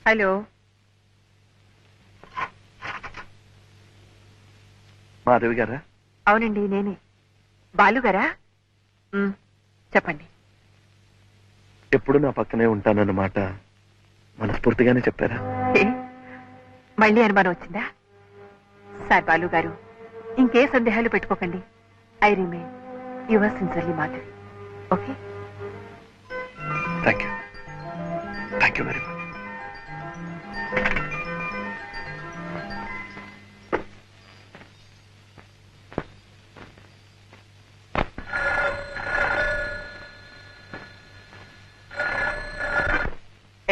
Hello, Madhavi గారా? అవునండి నేనే. బాలు గారా? చెప్పండి. ఎప్పుడు నా పక్కనే ఉంటానన్నమాట మనస్ఫూర్తిగానే చెప్పారా? మళ్ళీ అనుమానం వచ్చిందా? సార్ బాలు గారు, ఇంకే సందేహాలు పెట్టుకోకండి. I remain your sincerely Madhavi. Okay, thank you very much.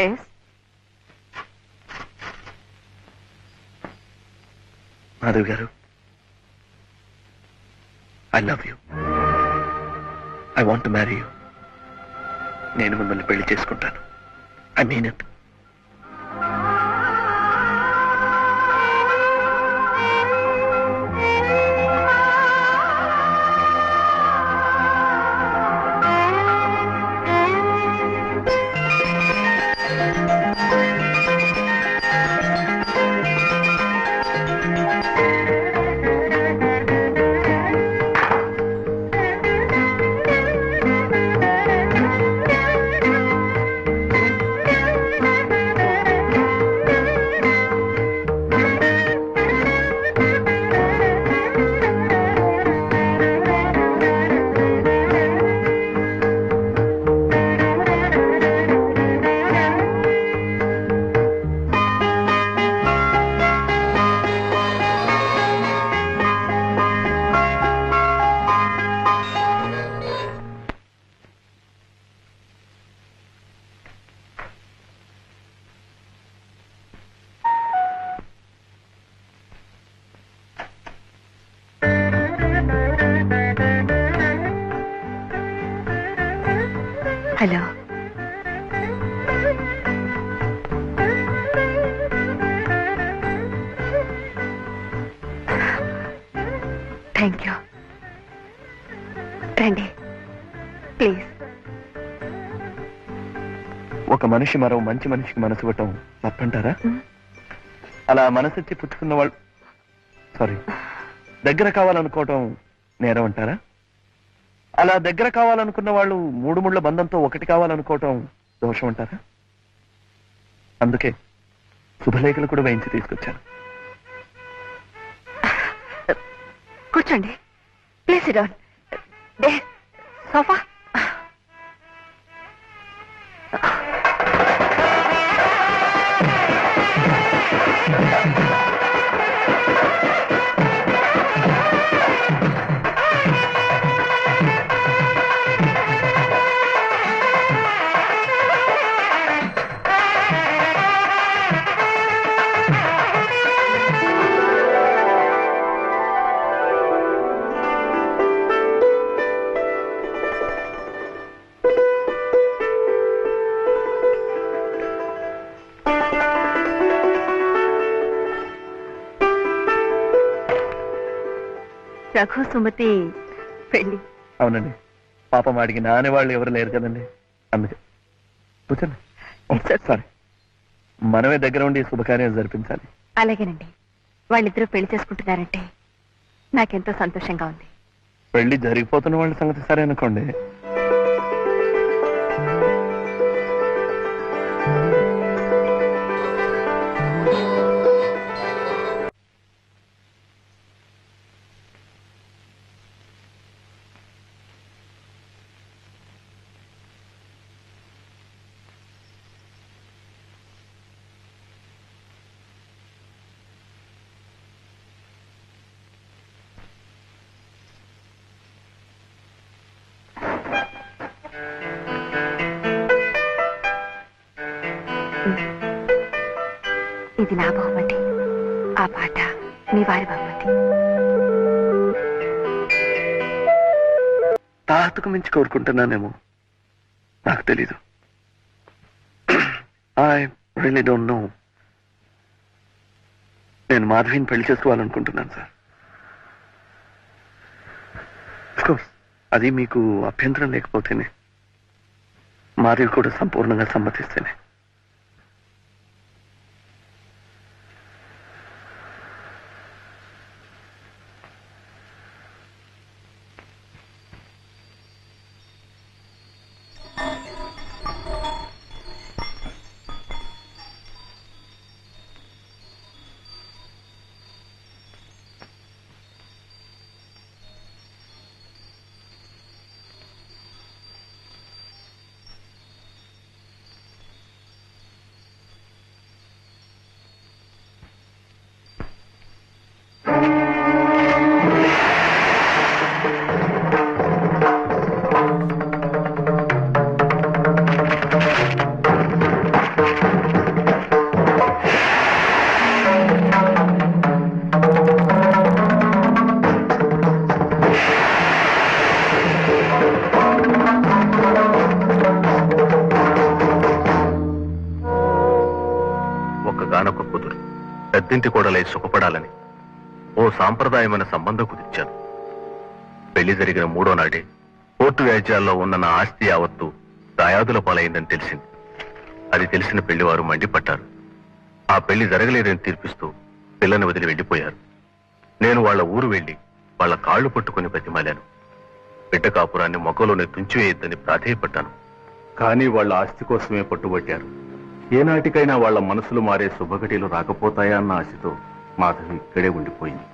Yes. Madhavi గారు, I love you. I want to marry you. నేను మిమ్మల్ని పెళ్లి చేసుకుంటాను. I mean it. Hello. Thank you. రండి ప్లీజ్. ఒక మనిషి మరో మంచి మనిషికి మనసు ఇవ్వటం తప్పంటారా? అలా మనసిచ్చి పుచ్చుకున్న వాళ్ళు దగ్గర కావాలనుకోవటం నేరం అంటారా? అలా దగ్గర కావాలనుకున్న వాళ్ళు మూడు ముళ్ళ బంధంతో ఒకటి కావాలనుకోవటం దోషం అంటారా? అందుకే శుభలేఖలు కూడా వేయించి తీసుకొచ్చాను. కూర్చోండి please. Sit down. Sofa. Raghu Sumathi పెళ్లి. అవునండి, పాపం అడిగి నానే వాళ్ళు ఎవరు లేరు కదండి, అందుకే. కూర్చోండి. సారీ, మనమే దగ్గర ఉండి శుభకార్యం జరిపించాలి. అలాగేనండి. వాళ్ళిద్దరూ పెళ్లి చేసుకుంటున్నారంటే నాకెంతో సంతోషంగా ఉంది. పెళ్లి జరిగిపోతున్న వాళ్ళ సంగతి సరే అనుకోండి. ఇది నా బహుమతి, ఆ పాట మీ వారి బహుమతి. తాహతుకు మించి కోరుకుంటున్నానేమో, నాకు తెలీదు. I really don't know. నేను మాధవిని పెళ్లి చేసుకోవాలనుకుంటున్నాను సార్. కోర్స్ అది మీకు అభ్యంతరం లేకపోతేనే, మాధవి కూడా సంపూర్ణంగా సమ్మతిస్తేనే. ఒక్కగానొక్క కూతురు పెద్దింటి కోడలై సుఖపడాలని ఓ సాంప్రదాయమైన సంబంధం కుదిర్చాను. పెళ్లి జరిగిన 3వ నాడే కోర్టు వ్యాజ్యాల్లో ఉన్న నా ఆస్తి యావత్తు దాయాదుల పాలైందని తెలిసింది. అది తెలిసిన పెళ్లివారు మండిపట్టారు. ఆ పెళ్లి జరగలేదని తీర్పిస్తూ పిల్లని వదిలి వెళ్లిపోయారు. నేను వాళ్ళ ఊరు వెళ్లి వాళ్ళ కాళ్లు పట్టుకుని బతిమాలాను. బిడ్డ కాపురాన్ని మొక్కలోనే తుంచివేయొద్దని ప్రాధేయపడ్డాను. కానీ వాళ్ళ ఆస్తి కోసమే పట్టుబట్టారు. ఏనాటికైనా వాళ్ళ మనసులు మారే శుభఘటీలు రాకపోతాయా అన్న ఆశతో మాధవి ఇక్కడే ఉండిపోయింది.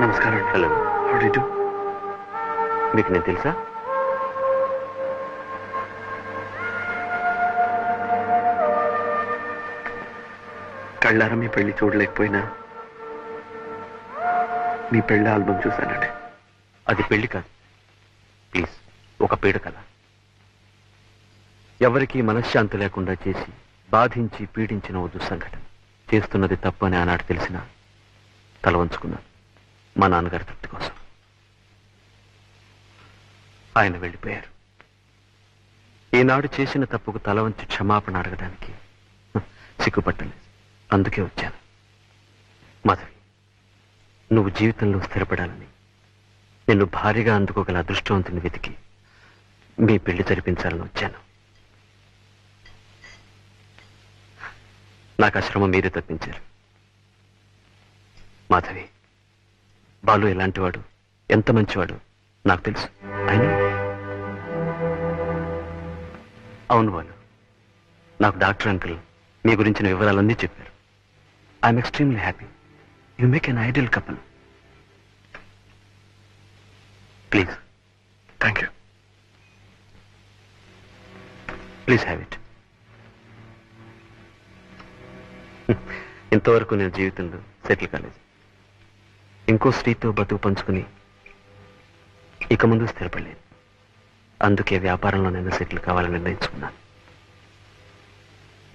నమస్కారం. Hello. How do you do? మీకు నేను తెలుసా? కళ్ళారా మీ పెళ్లి చూడలేకపోయినా మీ పెళ్లి ఆల్బమ్ చూశానండి. అది పెళ్లి కాదు, ప్లీజ్. ఒక పీడ కథ. ఎవరికీ మనశ్శాంతి లేకుండా చేసి బాధించి పీడించిన ఓ దుస్సంఘటన. చేస్తున్నది తప్పు అని ఆనాడు తెలిసిన తల వంచుకున్నాను మా నాన్నగారి తృప్తి కోసం. ఆయన వెళ్ళిపోయారు. ఈనాడు చేసిన తప్పుకు తల వంచి క్షమాపణ అడగడానికి సిగ్గుపట్టలేదు. అందుకే వచ్చాను. మాధవి, నువ్వు జీవితంలో స్థిరపడాలని, నిన్ను భారీగా అందుకోగల అదృష్టవంతుని వెతికి మీ పెళ్లి జరిపించాలని వచ్చాను. నాకు ఆ శ్రమ మీరే తప్పించారు. మాధవి, బాలు ఎలాంటివాడు, ఎంత మంచివాడు నాకు తెలుసు. అయినా అవును బాలు, నాకు డాక్టర్ అంకుల్ మీ గురించిన వివరాలన్నీ చెప్పారు. I'm extremely happy. You make an ideal couple. Please. Thank you. Please have it. ఇంతవరకు నేను జీవితంలో సెటిల్ కాలేదు. ఇంకో స్త్రీతో బతుకు పంచుకుని ఇక ముందు స్థిరపడలేదు. అందుకే వ్యాపారంలో నేను సెటిల్ కావాలని నిర్ణయించుకున్నాను.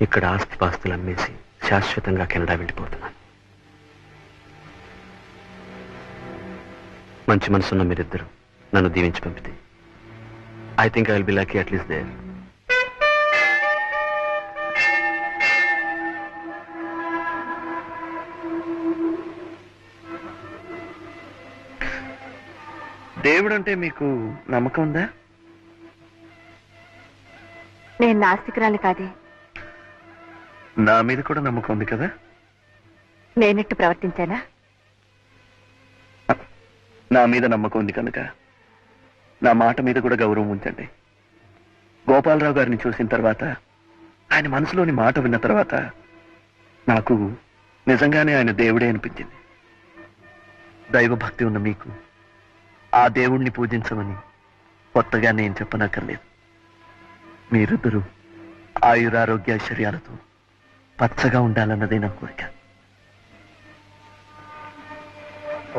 ఇక్కడ ఆస్తిపాస్తులు అమ్మేసి శాశ్వతంగా కెనడా వెళ్ళిపోతున్నాను. మంచి మనసున్న మీరిద్దరు నన్ను దీవించి పంపితే I think I will be lucky at least there. దేవుడు అంటే మీకు నమ్మకం ఉందా? నేను నాస్తికురాలి కాదే. నా మీద కూడా నమ్మకం ఉంది కదా? నేనెట్టు ప్రవర్తించానా? నా మీద నమ్మకం ఉంది కనుక నా మాట మీద కూడా గౌరవం ఉంచండి. గోపాలరావు గారిని చూసిన తర్వాత, ఆయన మనసులోని మాట విన్న తర్వాత నాకు నిజంగానే ఆయన దేవుడే అనిపించింది. దైవభక్తి ఉన్న మీకు ఆ దేవుణ్ణి పూజించమని కొత్తగా నేను చెప్పనక్కర్లేదు. మీరిద్దరూ ఆయురారోగ్యైశ్వర్యాలతో పచ్చగా ఉండాలన్నదే నా కోరిక.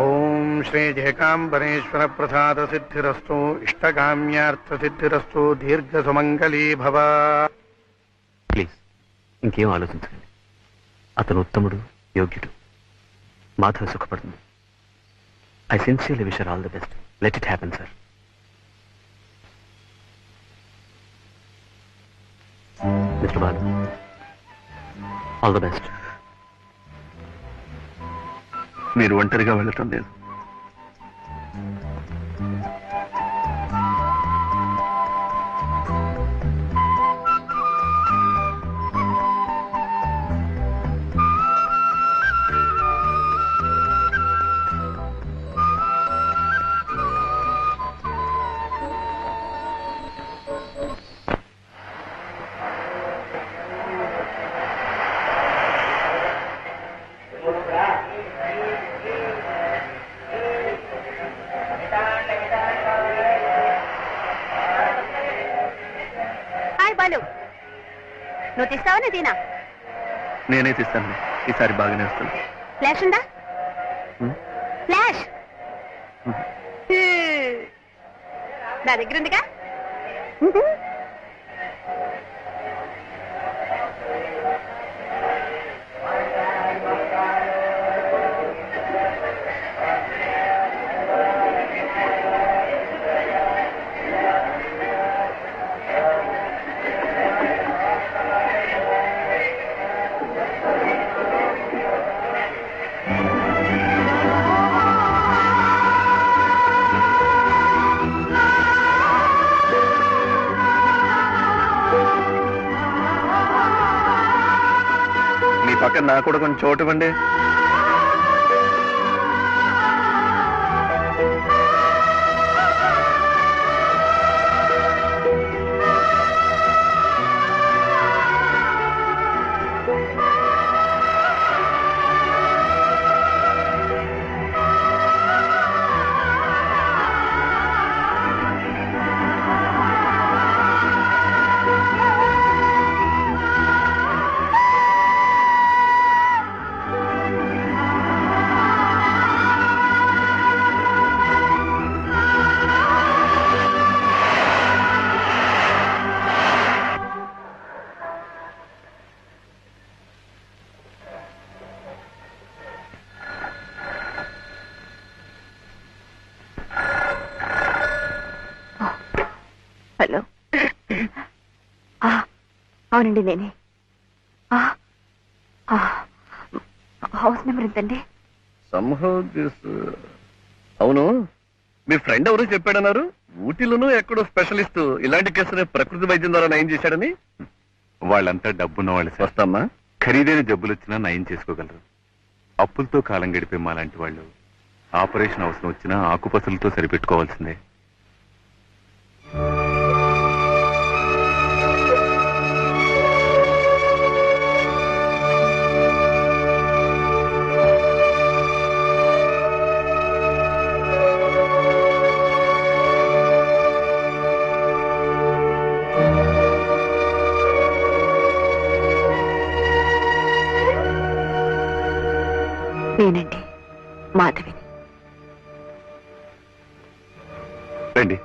ఓం శ్రీ జయకాంబరేశ్వర ప్రసాద సిద్ధిరస్తు. ఇష్టకామ్యార్థ సిద్ధిరస్తు. దీర్ఘ సుమంగళీ భవ. ప్లీజ్ ఇంకేం ఆలోచించకండి. అతను ఉత్తముడు, యోగ్యుడు. మాధవ సుఖపడుతుంది. I sincerely wish all the best. Let it happen sir. Mister Balu, all the best. మీరు ఒంటరిగా వెళ్ళటం లేదు. బాలు, నువ్వు తీస్తావా? నేను తీనా? నేనే తీస్తాను. ఈసారి బాగానే వస్తాను. ఫ్లాష్ ఉందా? ఫ్లాష్ నా దగ్గర ఉందిగా. పక్కన నాకు కూడా కొంచెం చోటు ఇవ్వండి. అవునండి నేనే. హౌస్ నెంబర్ ఎంతండి? అవును, మీ ఫ్రెండ్ ఎవరు చెప్పాడన్నారు? ఊటీలోనూ ఎక్కడో స్పెషలిస్ట్ ఇలాంటి కేసుని ప్రకృతి వైద్యం ద్వారా నయం చేశాడని. వాళ్ళంతా డబ్బున్న వాళ్ళు సార్. వస్తామ్మా. ఖరీదైన జబ్బులు వచ్చినా నయం చేసుకోగలరు. అప్పులతో కాలం గడిపే మాలాంటి వాళ్ళు ఆపరేషన్ అవసరం వచ్చినా ఆకుపసలతో సరిపెట్టుకోవాల్సిందే. నేనండి మాధవిని. రండి.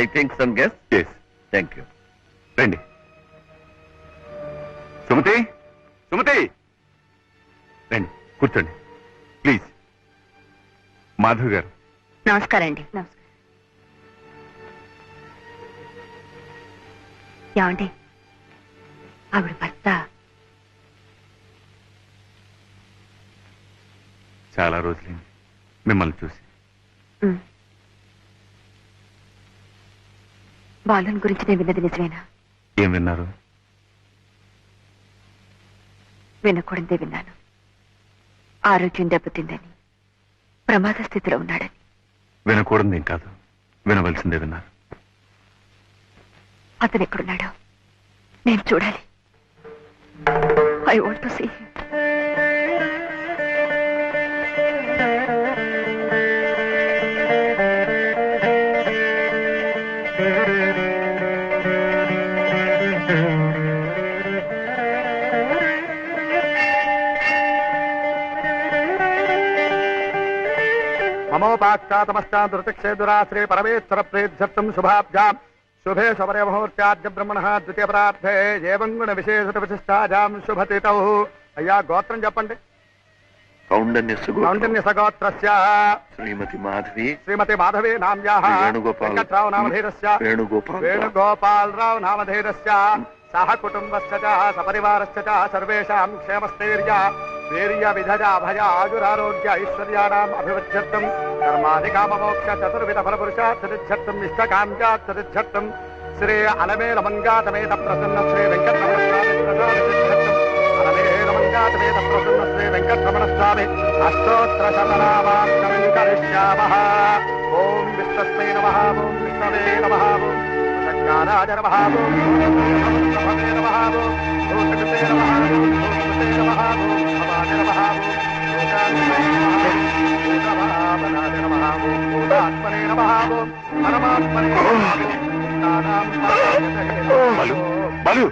I think some guess. Yes, thank you. రండి. సుమతి, సుమతి, రండి కూర్చోండి ప్లీజ్. మాధవ్ గారు. నమస్కారం అండి. నమస్కారం. ఏమండి, ఆవిడ భర్త చాలా రోజులైంది మిమ్మల్ని చూసి. బాలుని గురించి నేను విన్నది నిజమేనా? ఏం విన్నారు? వినకూడదే విన్నాను. ఆరోగ్యం దెబ్బతిందని, ప్రమాద స్థితిలో ఉన్నాడని. వినకూడదేం కాదు, వినవలసిందే విన్నారు. అతను ఎక్కడున్నాడో నేను చూడాలి. I want to see him. మమోపాక్షాతమష్టాదృతక్షేదురాశ్రే పరమేశ్వర ప్రేధ్యర్థం శుభాభ్యాం శుభే శబరే ముహూర్త్యాద్య బ్రహ్మణ ద్వితీయ ప్రార్థే ఏవం గుణ విశేషత విశిష్టాజాం శుభతితౌ. అయ్యా గోత్రం చెప్పండి. కౌండన్యసగోత్రస్య శ్రీమతి మాధవి. శ్రీమతి మాధవీ నామ్యాః వెంకట్రావు నామధేయస్య వేణుగోపాలరావు నామధేయస్య సహ కుటుంబస్య చ సపరివారస్య చ సర్వేషాం క్షేమస్థైర్య వీర్య విధజ అభయ ఆయురారోగ్య ఐశ్వర్యాణాం అభివృద్ధ్యర్థం కర్మాధికామమోక్ష చతుర్విధ ఫలపురుషార్థిర్థం ఇష్టకామ్యార్థిర్థం శ్రీ అలమేల మంగాతమేత ప్రసన్న శ్రీ వెంకటరమణ అలమేల ప్రసన్న శ్రీ వెంకటరమణ స్వామి అష్టోత్తర శతనామార్చనం కరిష్యామః. ఓం విష్ణుస్మై నమః. ఓం విష్ణవే నమః. ఓం సత్యారాజ నమః. ఓం నమః. ఓం భూతకృతే నమః. ఓం భూతకృతే నమః. ఓం భవాయ నమః. ఓం భూతాత్మనే నమః. భూతభావనాయ నమః. ఓం భూతాత్మనే నమః. ఓం పరమాత్మనే నమః. నానాం బాలు, బాలు.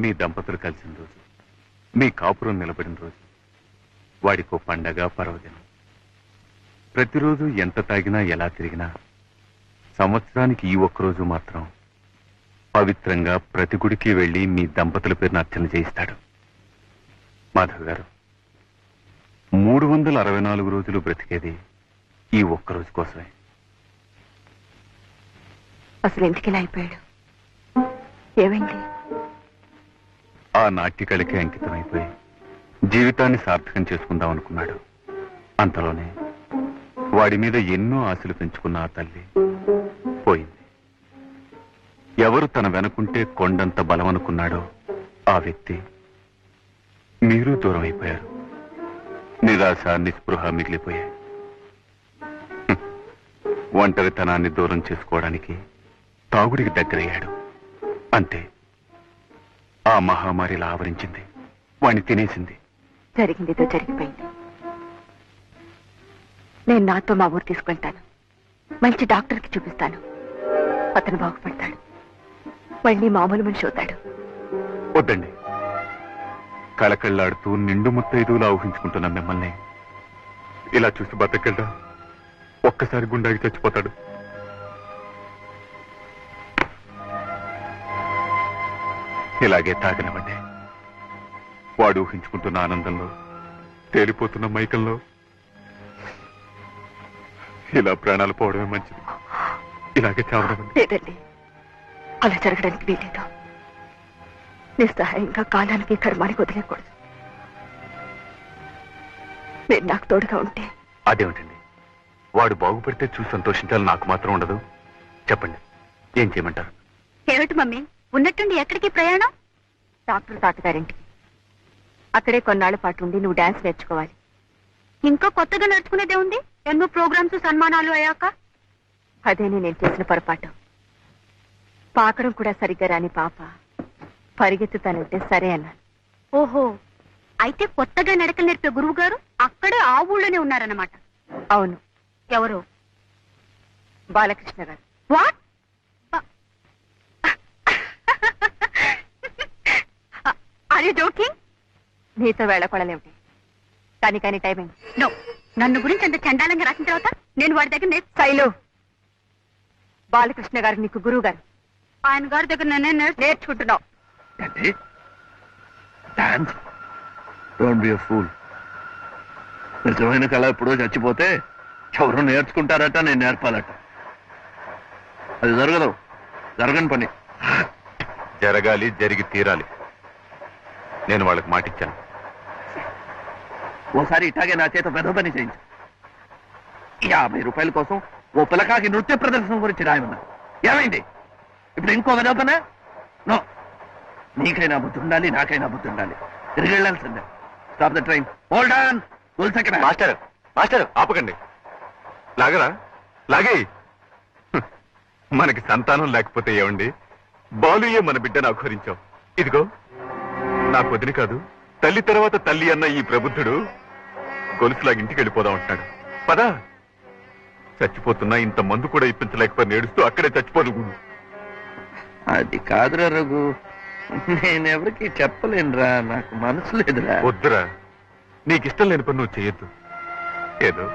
మీ దంపతులు కలిసిన రోజు, మీ కాపురం నిలబడిన రోజు, వాడికో పండగ పర్వదినం. ప్రతిరోజు ఎంత తాగినా ఎలా తిరిగినా సంవత్సరానికి ఈ ఒక్కరోజు మాత్రం పవిత్రంగా ప్రతి గుడికి వెళ్లి మీ దంపతుల పేరున అర్చన చేయిస్తాడు. మాధవ్ గారు, 364 రోజులు బ్రతికేది ఈ ఒక్కరోజు కోసమే. అసలు ఎందుకు ఇలా అయిపోయాడు? ఏమైంది? ఆ నాట్యకళకి అంకితమైపోయి జీవితాన్ని సార్థకం చేసుకుందాం అనుకున్నాడు. అంతలోనే వాడి మీద ఎన్నో ఆశలు పెంచుకున్న ఆ తల్లి పోయింది. ఎవరు తన వెనుకుంటే కొండంత బలం అనుకున్నాడో ఆ వ్యక్తి మీరు దూరం అయిపోయారు. నిరాశ, నిస్పృహ మిగిలిపోయాయి. ఒంటరితనాన్ని దూరం చేసుకోవడానికి తాగుడికి దగ్గరయ్యాడు. అంతే, ఆ మహమ్మారిలా ఆవరించింది, వాణ్ణి తినేసింది. జరిగిందితో జరిగిపోయింది. నేను నాతో మా ఊరు తీసుకెళ్తాను. మంచి డాక్టర్కి చూపిస్తాను. అతను బాగుపడతాడు, మళ్ళీ మామూలు మనిషి అవుతాడు. వద్దండి, కళకళ్ళాడుతూ నిండు ముత్తైదువులా ఊహించుకుంటున్న మిమ్మల్ని ఇలా చూసి బతకెళ్ళా ఒక్కసారి గుండాకి చచ్చిపోతాడు. ఇలాగే తాగనివ్వండి. వాడు ఊహించుకుంటున్న ఆనందంలో, తేలిపోతున్న మైకంలో ఇలా ప్రాణాలు పోవడమే మంచిది. ఇలాగే చావడమండి. లేదండి, అలా జరగడానికి వీలేదు. నిస్సహాయంగా కాలానికి కర్మానికి వదిలేకూడదు. మీరు నాకు తోడుగా ఉంటే. అదేమిటండి, వాడు బాగుపడితే చూసి సంతోషించాలి, నాకు మాత్రం ఉండదు. చెప్పండి, ఏం చేయమంటారు? ఏమిటి మమ్మీ, ఉన్నట్టుండి ఎక్కడికి ప్రయాణం? డాక్టర్ తాతగారింటికి. అక్కడే కొన్నాళ్ల పాటు ఉండి నువ్వు డాన్స్ నేర్చుకోవాలి. ఇంకా కొత్తగా నేర్చుకునేదే ఉంది. ఎన్నో ప్రోగ్రామ్స్ సన్మానాలు అయ్యాక. అదేనే నేను చేసిన పొరపాటు. పాకడం కూడా సరిగ్గా రాని పాప పరిగెత్తుతానంటే సరే అన్నాను. ఓహో, అయితే కొత్తగా నడకలు నేర్పే గురువు గారు అక్కడే ఆ ఊళ్ళోనే ఉన్నారన్నమాట. అవును. ఎవరు? Balakrishna garu. What? Are you joking? నీతో వేళకొడలేమిటి? కానీ టైమింగ్. నో, నన్ను గురించి అంత చండాలంగా రాసిన తర్వాత నేను వాడి దగ్గర శైలు, బాలకృష్ణ గారు నీకు గురువు గారు. ఆయన గారి దగ్గర నేనే నేర్చుకుంటున్నావు. Dance? Don't be a fool. నిజమైన కళ ఎప్పుడో చచ్చిపోతే ఎవరు నేర్చుకుంటారట, నేను నేర్పాలట. అది జరగదు, జరగని పని. జరగాలి, జరిగి తీరాలి. నేను వాళ్ళకి మాటిచ్చాను. ఓసారి ఇట్లాగే నా చేత పెద్ద పని చేయించు. 50 రూపాయల కోసం ఓ పిల్లకాకి నృత్య ప్రదర్శన గురించి రాయమన్నా. ఏమైంది? ఇప్పుడు ఇంకో వెదవ పనా? నో, నీకైనా బుద్ధి ఉండాలి, నాకైనా బుద్ధి ఉండాలి. తిరిగి వెళ్ళాల్సిందే. Stop the train. Hold on. Master, master ఆపకండి. లాగరా, లాగే. మనకి సంతానం లేకపోతే ఏమండి, బాలుయే మన బిడ్డను అఘోరించాం. ఇదిగో నా వదిని కాదు, తల్లి తర్వాత తల్లి అన్న ఈ ప్రబుద్ధుడు గొలుసులాగా ఇంటికి వెళ్ళిపోదాం అంటున్నాడు. పదా, చచ్చిపోతున్నా ఇంత మందు కూడా ఇప్పించలేకపోయి నేడుస్తూ అక్కడే చచ్చిపోదు. అది కాదురా రఘు, నేనెవరికి చెప్పలేనురా, నాకు మనసు లేదురా. వద్దురా, నీకిష్టం లేని పని నువ్వు చేయొద్దు. ఏదో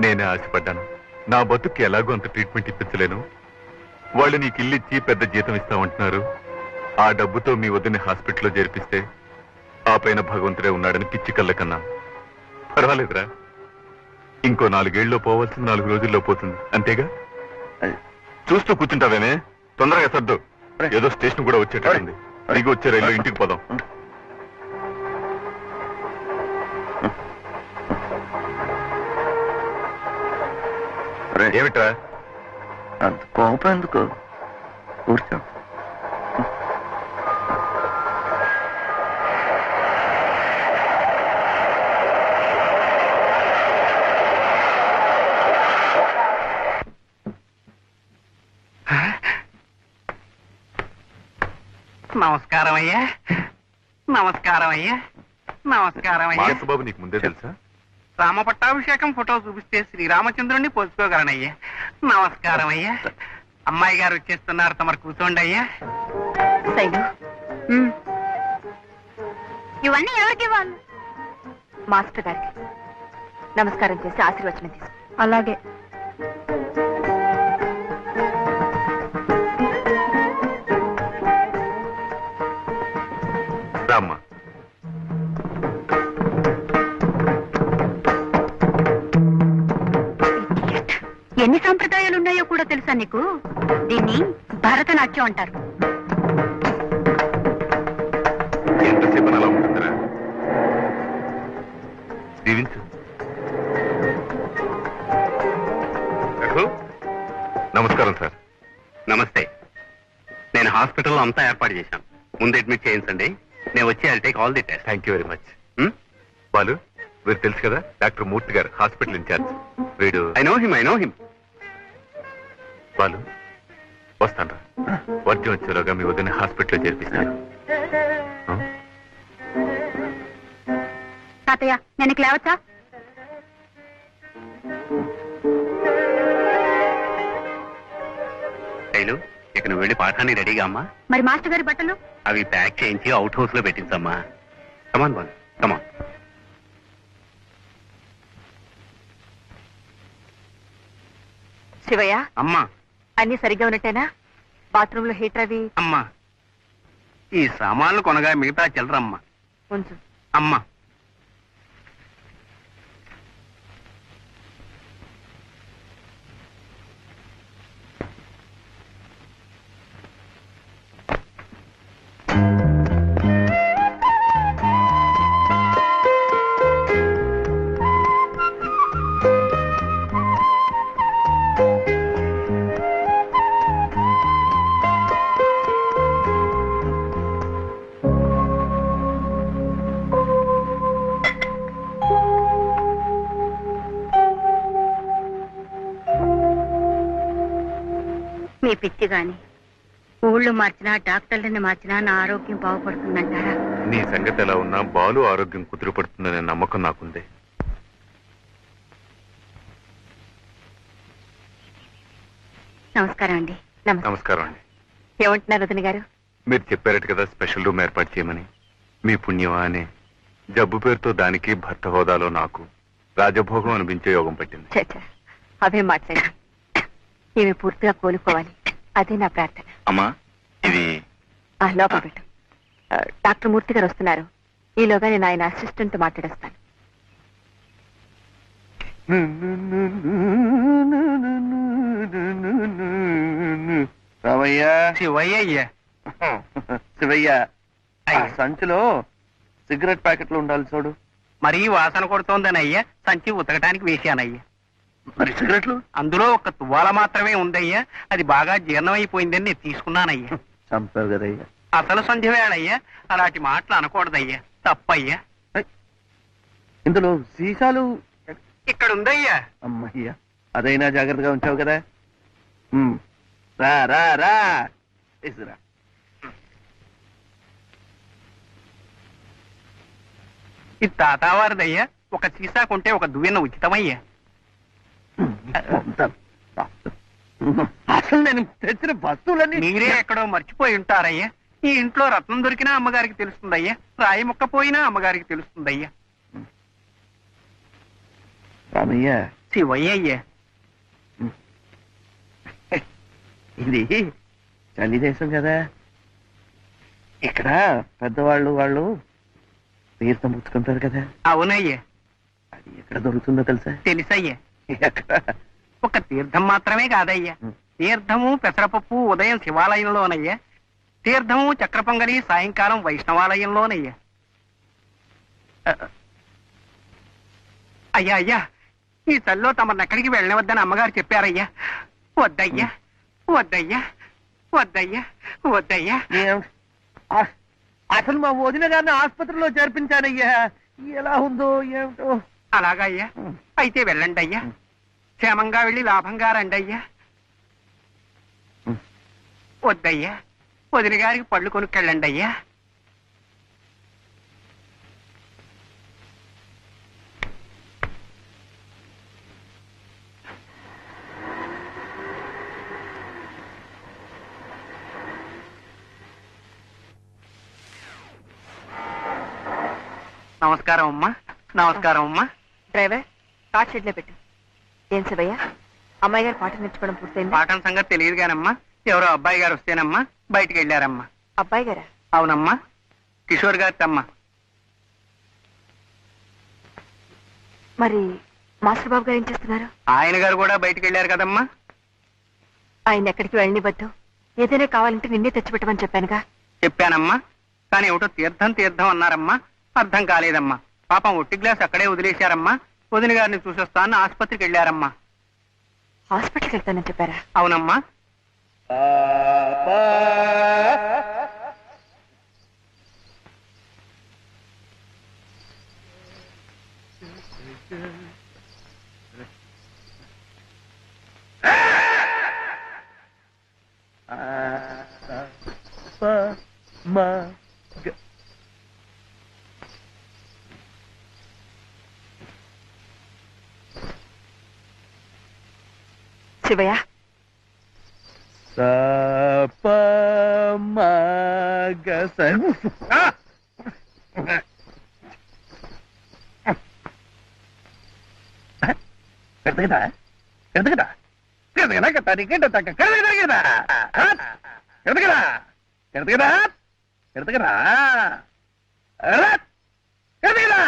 నేనే ఆశపడ్డాను. నా బతుక్కి ఎలాగో అంత ట్రీట్మెంట్ ఇప్పించలేను. వాళ్ళు నీకు ఇల్లు ఇచ్చి పెద్ద జీతం ఇస్తామంటున్నారు. ఆ డబ్బుతో మీ వద్దని హాస్పిటల్లో చేర్పిస్తే ఆ పైన భగవంతుడే ఉన్నాడని పిచ్చి కళ్ళ కన్నా. పర్వాలేదురా, ఇంకో 4 ఏళ్ళలో పోవాల్సిన 4 రోజుల్లో పోతుంది, అంతేగా. చూస్తూ కూర్చుంటావేమే, తొందరగా సర్దు. ఏదో స్టేషన్ కూడా వచ్చేటట్టుంది. దిగి వచ్చే రైల్లో ఇంటికి పోదాం. ఏమిట్రా అంత కోపం ఎందుకు? కూర్చో. నమస్కారం అయ్యా. నమస్కారం అయ్యా. నమస్కారం అయ్యా. మానసబాబు నీకు ముందే తెలుసా? రామ పట్టాభిషేకం ఫోటో చూపిస్తే శ్రీరామచంద్రుణ్ణి పోల్చుకోగలనయ్యా. నమస్కారం అయ్యా. అమ్మాయి గారు వచ్చేస్తున్నారు, తమరు కూర్చోండి అయ్యా. శైలు, ఇవన్నీ ఎవరికి ఇవ్వాలి? మాస్టర్ గారికి నమస్కారం చేసి ఆశీర్వచనం తీసుకో. అలాగే. రామ్మా. ఎన్ని సాంప్రదాయాలు ఉన్నాయో కూడా తెలుసా నీకు? దీన్ని భరతనాట్యం అంటారు. ఎంతసేపు అలా ఉంటుందిరా? దీవించు. నమస్కారం సార్. నమస్తే. నేను హాస్పిటల్లో అంతా ఏర్పాటు చేశాను. ముందు అడ్మిట్ చేయించండి, నేను వచ్చి I'll take all the test. Thank you very much. Balu, వీరు తెలుసు కదా, డాక్టర్ మూర్తి గారు, హాస్పిటల్ ఇన్ఛార్జ్. వీడు ఐ నో హిమ్. బాలు, వస్తాను రా. వర్జం వచ్చేలోగా మీ వదిన హాస్పిటల్లో చేర్పిస్తాను. తాతయ్య, నేను లేవచ్చా? శైలు, ఇక నువ్వు వెళ్ళి పాఠాన్ని రెడీగా అమ్మా. మరి మాస్టర్ గారి బట్టలు? అవి ప్యాక్ చేయించి అవుట్ హౌస్ లో పెట్టించమ్మా. కమాన్ బాలు, కమాన్. శివయ్య, అమ్మా అన్ని సరిగ్గా ఉన్నట్టేనా? బాత్రూమ్ లో హీటర్ అవి అమ్మా, ఈ సామాన్లు కొనగా మిగతా చిల్లరమ్మా. ఉంచు. అమ్మా, మీ పిచ్చి గాని ఊళ్ళు మార్చినా డాక్టర్లని మార్చినా నా ఆరోగ్యం బాగుపడుతుందంటారా? నీ సంగతి ఎలా ఉన్నా బాలు ఆరోగ్యం కుదురుపడుతుందనే నమ్మకం నాకుంది. నమస్కారం అండి. నమస్కారం అండి. ఏమంటున్నారు వదిన గారు? మీరు చెప్పారట కదా స్పెషల్ రూమ్ ఏర్పాటు చేయమని. మీ పుణ్యమా అనే జబ్బు పేరుతో దానికి భర్త హోదాలో నాకు రాజభోగం అనిపించే యోగం పట్టింది. చచ్చా, అవే మాట్లాడి ఇవి పూర్తిగా కోలుకోవాలి, అదే నా ప్రార్థన. అమ్మా, ఇది లోపల పెట్టు. డాక్టర్ మూర్తి గారు వస్తున్నారు. ఈలోగా నేను ఆయన అసిస్టెంట్ తో మాట్లాడేస్తాను. రామయ్య, శివయ్య. శివయ్య, ఆ సంచిలో సిగరెట్ ప్యాకెట్లు ఉండాలి చూడు. మరీ వాసన కొడుతోందని అయ్యా సంచి ఉతకటానికి వేశానయ్యా. మరి సిగరెట్లు? అందులో ఒక తువ్వాల మాత్రమే ఉందయ్యా, అది బాగా జీర్ణమైపోయిందని నేను తీసుకున్నానయ్యా. చంపావు కదయ్యా. అసలు సంధ్య వేళయ్యా, అలాంటి మాటలు అనకూడదయ్యా, తప్పయ్యా. ఇందులో సీసాలు ఇక్కడ ఉందయ్యా. అమ్మయ్యా, అదైనా జాగ్రత్తగా ఉంచావు కదా. రా రా రా, తీసురా. ఇది తాతావారిదయ్యా, ఒక సీసా కొంటే ఒక దువ్వెన ఉచితమయ్యా. అసలు నేను తెచ్చిన వస్తువులన్నీ మీరే ఎక్కడో మర్చిపోయి ఉంటారయ్యా. ఈ ఇంట్లో రత్నం దొరికినా అమ్మగారికి తెలుస్తుందయ్యా, రాయి ముక్క పోయినా అమ్మగారికి తెలుస్తుందయ్యా. రామయ్య, శివయ్యయ్యా. ఇది చలి దేశం కదా. ఇక్కడ పెద్దవాళ్ళు వాళ్ళు తీర్థం పుచ్చుకుంటారు కదా. అవునయ్యా. అది ఎక్కడ దొరుకుతుందో తెలుసా? తెలుసయ్యా. ఎక్కడ? ఒక తీర్థం మాత్రమే కాదయ్యా, తీర్థము పెసరపప్పు ఉదయం శివాలయంలోనయ్యా, తీర్థము చక్ర పొంగలి సాయంకాలం వైష్ణవాలయంలోనయ్యా. అయ్యా అయ్యా, ఈ చల్లో తమను ఎక్కడికి వెళ్ళవద్దని అమ్మగారు చెప్పారయ్యా. వద్దయ్యా, వద్దయ్యా, వద్దయ్యా, వద్దయ్యా. అసలు మా వదిన గారిని ఆసుపత్రిలో చేర్పించానయ్యా. ఎలా ఉందో ఏమిటో. అలాగయ్యా, అయితే వెళ్ళండి అయ్యా, క్షేమంగా వెళ్ళి లాభంగా రండి అయ్యా. వద్దయ్యా, వదిన గారికి పళ్ళు కొనుక్కెళ్ళండి అయ్యా. నమస్కారం అమ్మా. నమస్కారం అమ్మా. డ్రైవర్, కార్ షెడ్ లో పెట్టు. ఏం శివయ్య, అమ్మాయి గారు పాట నేర్చుకోవడం పూర్తయింది? పాఠం సంగతి తెలియదు కానమ్మా, ఎవరో అబ్బాయి గారు వస్తేనమ్మా బయటికి వెళ్ళారమ్మా. అబ్బాయి గారా? అవునమ్మా, కిషోర్ గారి తమ్మ. మరి మాస్టర్ బాబు గారు ఏం చేస్తున్నారు? ఆయన గారు కూడా బయటికి వెళ్ళారు కదమ్మా. ఆయన ఎక్కడికి వెళ్ళనివ్వద్దు. ఏదైనా కావాలంటే నిన్నే తెచ్చిపెట్టమని చెప్పానుగా. చెప్పానమ్మా, కానీ ఏమిటో తీర్థం తీర్థం అన్నారమ్మా, అర్థం కాలేదమ్మా. పాపం ఒట్టి గ్లాస్ అక్కడే వదిలేశారమ్మా. వదిన గారిని చూసొస్తాను ఆసుపత్రికి వెళ్ళారమ్మా. హాస్పిటల్కి వెళ్తానని చెప్పారా? అవునమ్మా. శివయ్య, ఎడతగదా ఎడతగదా ఎడతగదా కతారికేట తక్క కడగదగదా ఎడతగదా ఎడతగదా ఎడతగదా ఎడతగదా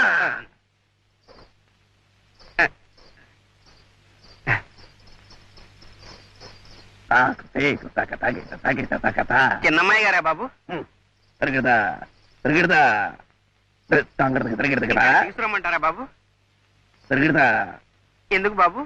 చిన్నమ్మాయి గారా బాబు? తిరగదా తిరగదా తిరగదా తీసుకురమ్మంటారా బాబు? తిరగదా ఎందుకు బాబు?